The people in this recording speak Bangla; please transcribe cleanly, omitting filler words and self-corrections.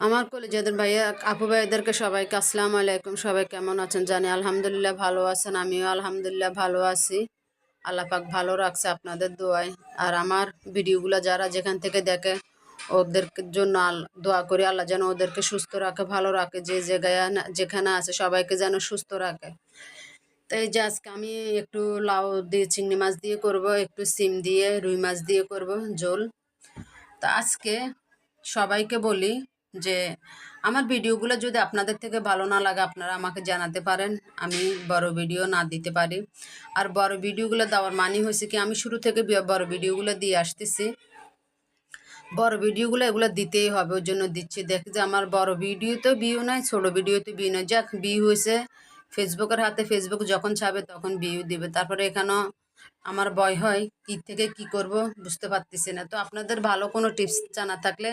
আমার কলিজাদের ভাইয়া আপু ভাইয়াদেরকে সবাইকে আসসালামু আলাইকুম। সবাই কেমন আছেন জানি আলহামদুলিল্লাহ ভালো আছেন, আমিও আলহামদুলিল্লাহ ভালো আছি। আল্লাহ পাক ভালো রাখছে আপনাদের দোয়ায়। আর আমার ভিডিওগুলো যারা যেখান থেকে দেখে ওদের জন্য দোয়া করি আল্লাহ যেন ওদেরকে সুস্থ রাখে, ভালো রাখে, যে জায়গায় যেখানে আছে সবাইকে যেন সুস্থ রাখে। তো এই যে আজকে আমি একটু লাউ দিয়ে চিংড়ি মাছ দিয়ে করব, একটু সিম দিয়ে রুই মাছ দিয়ে করব ঝোল। তো আজকে সবাইকে বলি যে আমার ভিডিওগুলো যদি আপনাদের থেকে ভালো না লাগে আপনারা আমাকে জানাতে পারেন, আমি বড় ভিডিও না দিতে পারি। আর বড় ভিডিওগুলো দেওয়ার মানে হয়েছে কি, আমি শুরু থেকে বড় ভিডিওগুলো দিয়ে আসতেছি, বড় ভিডিওগুলো এগুলো দিতেই হবে, ওই জন্য দিচ্ছি। দেখি যে আমার বড় ভিডিওতেও ভিউ নাই, ছোট ভিডিওতে ভিউ নাই, যাক ভিউ হয়েছে ফেসবুকের হাতে, ফেসবুক যখন ছাবে তখন ভিউ দিবে। তারপরে এখানেও আমার ভয় হয় কি থেকে কি করব বুঝতে পারতেছি না। তো আপনাদের ভালো কোনো টিপস জানা থাকলে